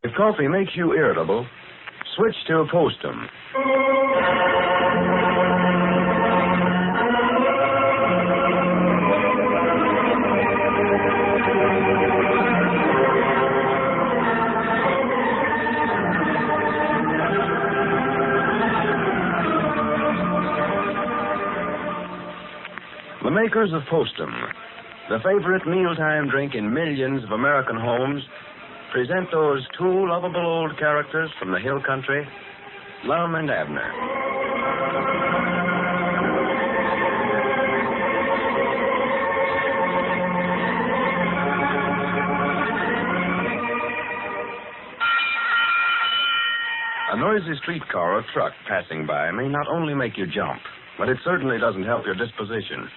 If coffee makes you irritable, switch to Postum. The makers of Postum, the favorite mealtime drink in millions of American homes, present those two lovable old characters from the hill country, Lum and Abner. A noisy streetcar or truck passing by may not only make you jump, but it certainly doesn't help your disposition.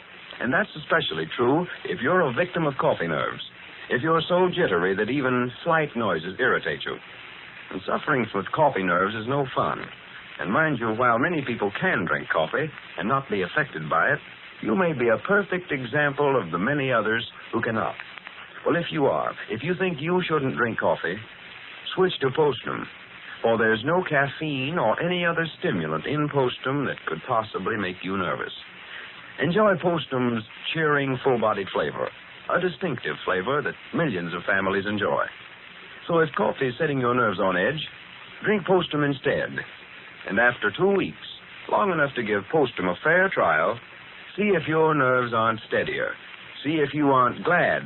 And that's especially true if you're a victim of coffee nerves, if you're so jittery that even slight noises irritate you. And suffering with coffee nerves is no fun. And mind you, while many people can drink coffee and not be affected by it, you may be a perfect example of the many others who cannot. Well, if you are, if you think you shouldn't drink coffee, switch to Postum. For there's no caffeine or any other stimulant in Postum that could possibly make you nervous. Enjoy Postum's cheering, full-bodied flavor, a distinctive flavor that millions of families enjoy. So if coffee is setting your nerves on edge, drink Postum instead. And after 2 weeks, long enough to give Postum a fair trial, see if your nerves aren't steadier. See if you aren't glad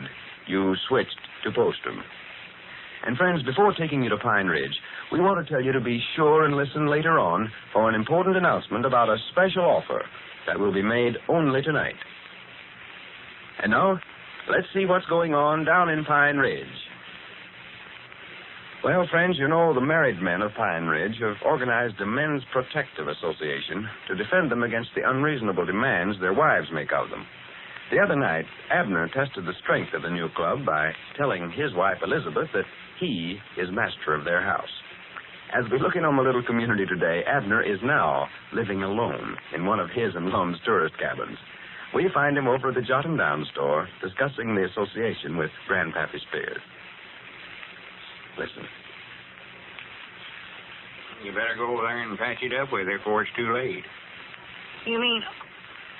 you switched to Postum. And friends, before taking you to Pine Ridge, we want to tell you to be sure and listen later on for an important announcement about a special offer that will be made only tonight. And now, let's see what's going on down in Pine Ridge. Well, friends, you know the married men of Pine Ridge have organized a men's protective association to defend them against the unreasonable demands their wives make of them. The other night, Abner tested the strength of the new club by telling his wife, Elizabeth, that he is master of their house. As we look in on the little community today, Abner is now living alone in one of his and Lum's tourist cabins. We find him over at the Jot'em Down store discussing the association with Grandpappy Spears. Listen. You better go over there and patch it up with her before it's too late. You mean...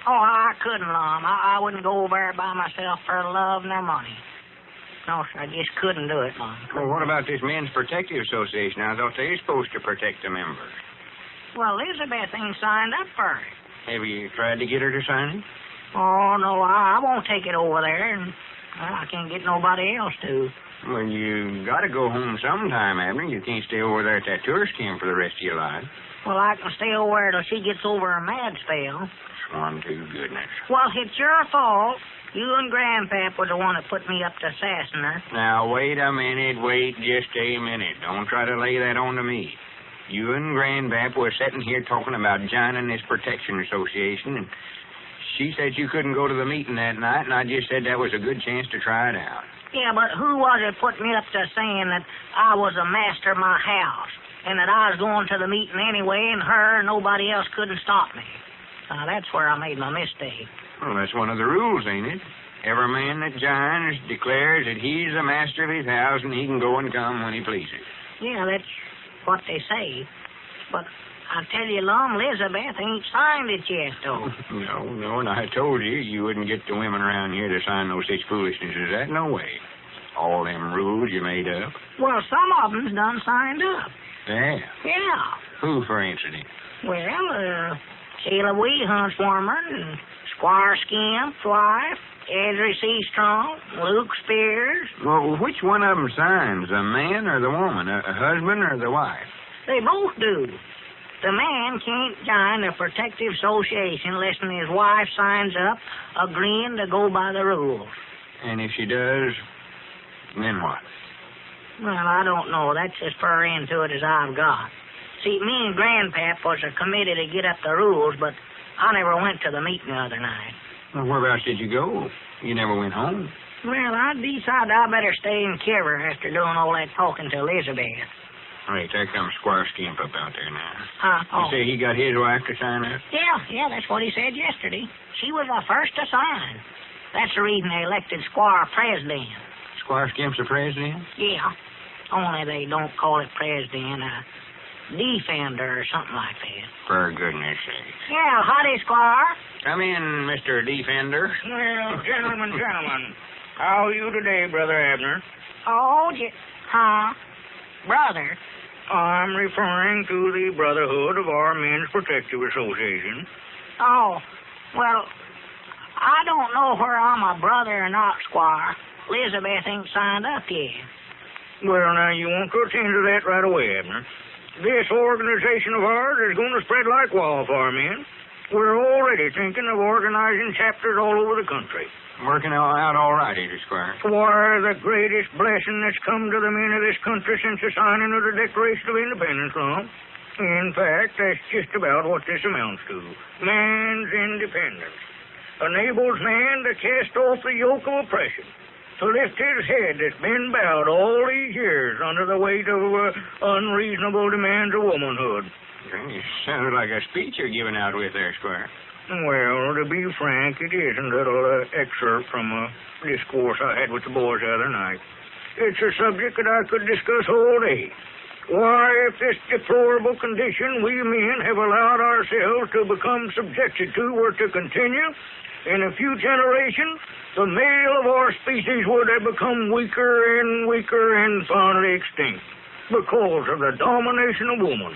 Oh, I couldn't, Lum. I wouldn't go over there by myself for love nor money. No, sir, I just couldn't do it, Lum. Well, what about this Men's Protective Association? I thought they were supposed to protect the members. Well, Elizabeth ain't signed up for it. Have you tried to get her to sign it? Oh, no, I won't take it over there, and I can't get nobody else to. Well, you got to go home sometime, Abner. You can't stay over there at that tourist camp for the rest of your life. Well, I can stay over there till she gets over her mad spell. Sworn to goodness. Well, it's your fault. You and Grandpap were the one that put me up to sassing her. Now, wait a minute. Wait just a minute. Don't try to lay that on to me. You and Grandpap were sitting here talking about joining this protection association, and she said you couldn't go to the meeting that night, and I just said that was a good chance to try it out. Yeah, but who was it put me up to saying that I was a master of my house, and that I was going to the meeting anyway, and her and nobody else couldn't stop me? That's where I made my mistake. Well, that's one of the rules, ain't it? Every man that joins declares that he's the master of his house and he can go and come when he pleases. Yeah, that's what they say. But I tell you, Lum, Elizabeth ain't signed it yet, though. No, and I told you you wouldn't get the women around here to sign no such foolishness as that. No way. All them rules you made up. Well, some of them's done signed up. Yeah? Yeah. Who, for instance? Well, Sheila Weehunt's woman, and Squire Skimp's wife, Edry Seastrong, Luke Spears. Well, which one of them signs, the man or the woman, a husband or the wife? They both do. The man can't join the protective association unless his wife signs up agreeing to go by the rules. And if she does, then what? Well, I don't know. That's as far into it as I've got. See, me and Grandpap was a committee to get up the rules, but I never went to the meeting the other night. Well, whereabouts did you go? You never went home. Well, I decided I better stay in Kiver after doing all that talking to Elizabeth. Wait, there comes Squire Skimp up out there now. Huh? You say he got his wife to sign up? Yeah, that's what he said yesterday. She was the first to sign. That's the reason they elected Squire president. Squire Skimp's the president? Yeah. Only they don't call it president, defender or something like that. For goodness sake. Yeah, howdy, Squire. Come in, Mr. Defender. Well, gentlemen, how are you today, Brother Abner? Oh, brother. I'm referring to the Brotherhood of our Men's Protective Association. Oh, well, I don't know where I'm a brother or not, Squire. Elizabeth ain't signed up yet. Well, now, you want to attend to that right away, Abner. This organization of ours is going to spread like wildfire, men. We're already thinking of organizing chapters all over the country. Working out all right, Squire. Why, the greatest blessing that's come to the men of this country since the signing of the Declaration of Independence, Lum. In fact, that's just about what this amounts to. Man's independence. Enables man to cast off the yoke of oppression, to lift his head that's been bowed all these years under the weight of unreasonable demands of womanhood. It sounds like a speech you're giving out with there, Squire. Well, to be frank, it is a little excerpt from a discourse I had with the boys the other night. It's a subject that I could discuss all day. Why, if this deplorable condition we men have allowed ourselves to become subjected to were to continue, in a few generations, the male of our species would have become weaker and finally extinct because of the domination of woman.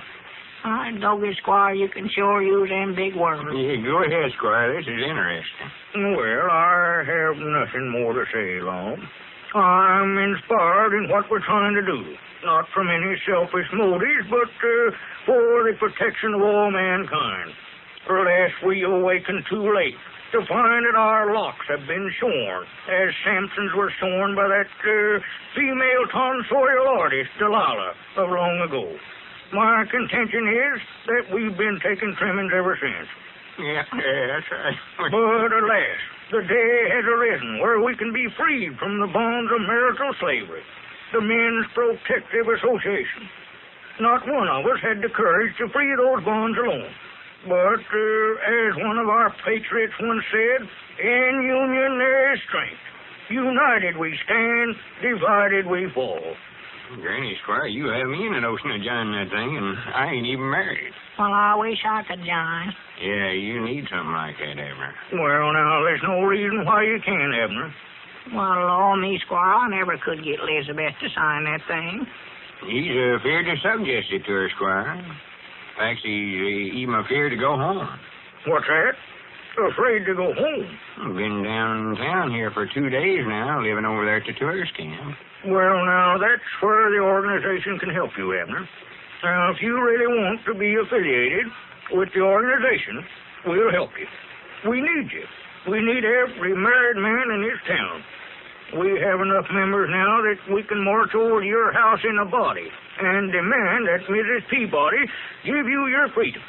Doggy, Squire, you can sure use them big words. Yeah, go ahead, Squire. This is interesting. Well, I have nothing more to say, Lum. I'm inspired in what we're trying to do, not from any selfish motives, but for the protection of all mankind. Lest we awaken too late to find that our locks have been shorn, as Samson's were shorn by that female tonsorial artist, Delilah, of long ago. My contention is that we've been taking trimmings ever since. Yeah, that's right. But alas, the day has arisen where we can be freed from the bonds of marital slavery, the Men's Protective Association. Not one of us had the courage to free those bonds alone. But, as one of our patriots once said, in union there is strength. United we stand, divided we fall. Granny, Squire, you have me in the notion of joining that thing, and I ain't even married. Well, I wish I could join. Yeah, you need something like that, Abner. Well, now, there's no reason why you can't, Abner. Well, all me, Squire, I never could get Elizabeth to sign that thing. He's afraid to suggest it to her, Squire. In fact, he's even afraid to go home. What's that? Afraid to go home? I've been downtown here for 2 days now, living over there at the tourist camp. Well, now, that's where the organization can help you, Abner. Now, if you really want to be affiliated with the organization, we'll help you. We need you. We need every married man in this town. We have enough members now that we can march over to your house in a body and demand that Mrs. Peabody give you your freedom,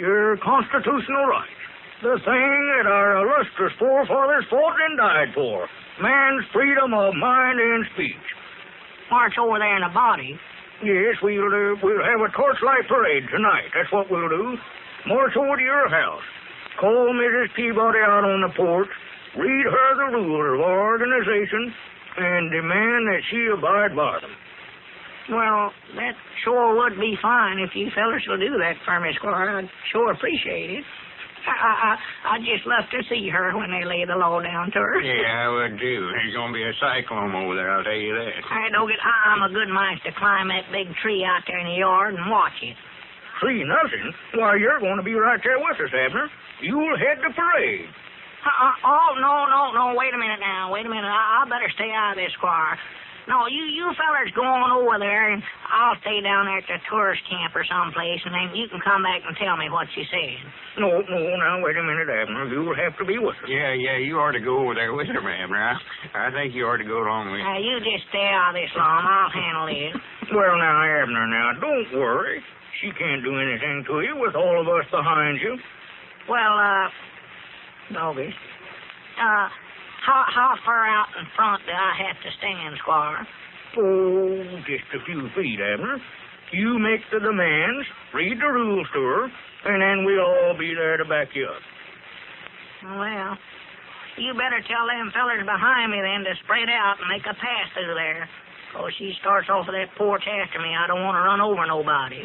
your constitutional rights, the thing that our illustrious forefathers fought and died for, man's freedom of mind and speech. March over there in a body? Yes, we'll have a torchlight parade tonight. That's what we'll do. March over to your house. Call Mrs. Peabody out on the porch, read her the rules of our organization, and demand that she abide by them. Well, that sure would be fine if you fellas will do that for me, Squire. I'd sure appreciate it. I'd just love to see her when they lay the law down to her. Yeah, I would too. There's going to be a cyclone over there, I'll tell you that. I'm a good mind to climb that big tree out there in the yard and watch it. Tree nothing? Why, you're going to be right there with us, Abner. You'll head the parade. No, wait a minute now. I better stay out of this, Squire. No, you fellers go on over there, and I'll stay down there at the tourist camp or someplace, and then you can come back and tell me what you said. No, now, wait a minute, Abner. You'll have to be with us. Yeah, you ought to go over there with her, Abner. I think you ought to go along with her. You just stay out of this, Lum. I'll handle it. Well, now, Abner, don't worry. She can't do anything to you with all of us behind you. Well, Doggy, how far out in front do I have to stand, Squire? Oh, just a few feet, Abner. You make the demands, read the rules to her, and then we'll all be there to back you up. Well, you better tell them fellers behind me then to spread out and make a pass through there. Oh, she starts off with that porch after me. I don't want to run over nobody.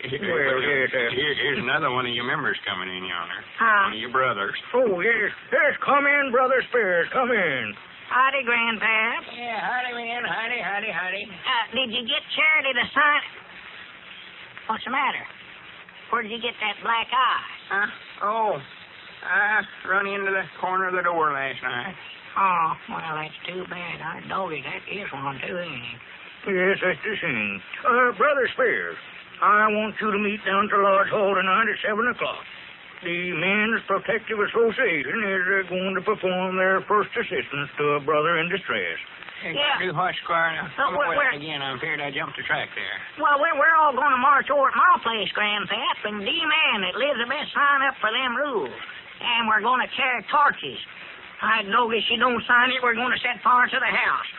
Here's another one of your members coming in yonder. Huh? One of your brothers. Oh, yes. Yes, come in, Brother Spears. Come in. Howdy, Grandpap. Yeah, howdy, man. Howdy. Did you get Charity to sign? What's the matter? Where did you get that black eye? Huh? Oh, I run into the corner of the door last night. Oh, well, that's too bad. Doggy, that is one, too, ain't it? Yes, that's the thing. Brother Spears, I want you to meet down to Lodge Hall tonight at 7 o'clock. The Men's Protective Association is going to perform their first assistance to a brother in distress. Yeah. Do what, Squire? Where? Again, I'm afraid I jumped the track there. Well, we're all going to march over at my place, Grandpap, and D-Man that lives the best sign up for them rules. And we're going to carry torches. Doggy, if she don't sign it, we're going to set fire to the house.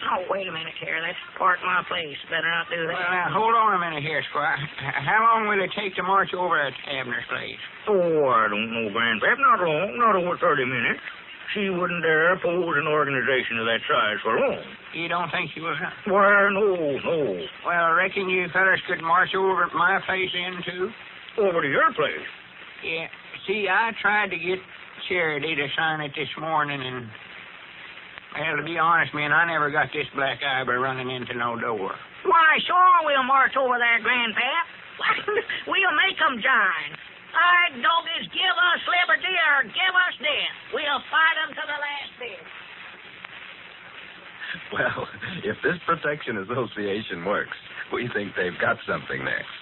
No, wait a minute here. That's part of my place. Better not do that. Well, now, hold on a minute here, Squire. How long will it take to march over at Abner's place? Oh, I don't know, Grandpap. Not long. Not over 30 minutes. She wouldn't dare oppose an organization of that size for long. You don't think she would? Why, no. Well, I reckon you fellas could march over at my place then, too? Over to your place? Yeah. See, I tried to get Charity to sign it this morning, and, well, to be honest, man, I never got this black eye by running into no door. Why, sure we'll march over there, Grandpap. We'll make them join. All right, doggies, give us liberty or give us death. We'll fight them to the last bit. Well, if this protection association works, we think they've got something next.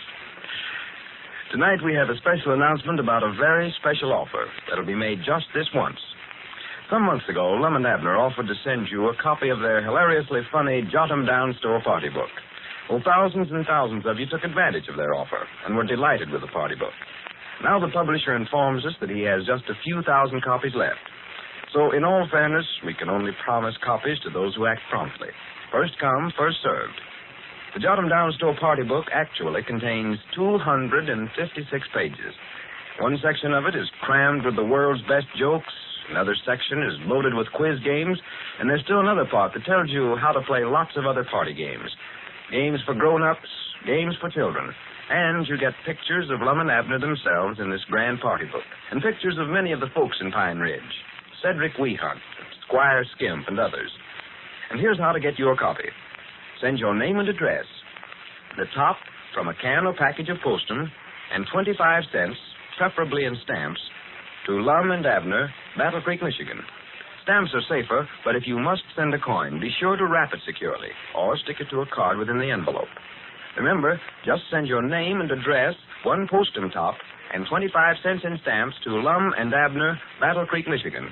Tonight we have a special announcement about a very special offer that'll be made just this once. Some months ago, Lum and Abner offered to send you a copy of their hilariously funny Jot'em Down Store party book. Well, thousands and thousands of you took advantage of their offer and were delighted with the party book. Now the publisher informs us that he has just a few thousand copies left. So, in all fairness, we can only promise copies to those who act promptly. First come, first served. The Jot'em Down Store party book actually contains 256 pages. One section of it is crammed with the world's best jokes. Another section is loaded with quiz games. And there's still another part that tells you how to play lots of other party games. Games for grown-ups, games for children. And you get pictures of Lum and Abner themselves in this grand party book. And pictures of many of the folks in Pine Ridge. Cedric Weehunt, Squire Skimp, and others. And here's how to get your copy. Send your name and address, the top from a can or package of Postum, and 25 cents, preferably in stamps, to Lum and Abner, Battle Creek, Michigan. Stamps are safer, but if you must send a coin, be sure to wrap it securely, or stick it to a card within the envelope. Remember, just send your name and address, one Postum top, and 25 cents in stamps to Lum and Abner, Battle Creek, Michigan.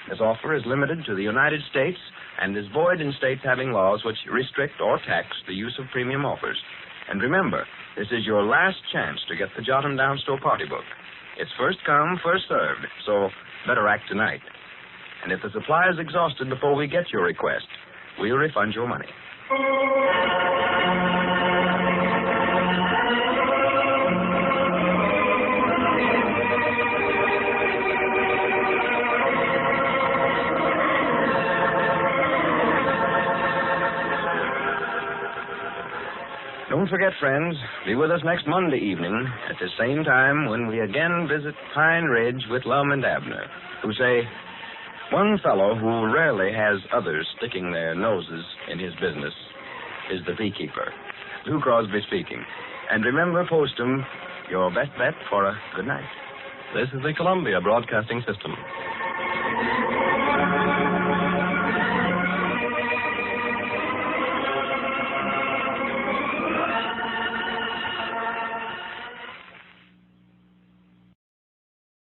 This offer is limited to the United States and is void in states having laws which restrict or tax the use of premium offers. And remember, this is your last chance to get the Jot'em Down Store party book. It's first come, first served, so better act tonight. And if the supply is exhausted before we get your request, we'll refund your money. Don't forget, friends, be with us next Monday evening at the same time when we again visit Pine Ridge with Lum and Abner, who say, one fellow who rarely has others sticking their noses in his business is the beekeeper. Lou Crosby speaking. And remember, Postum, your best bet for a good night. This is the Columbia Broadcasting System.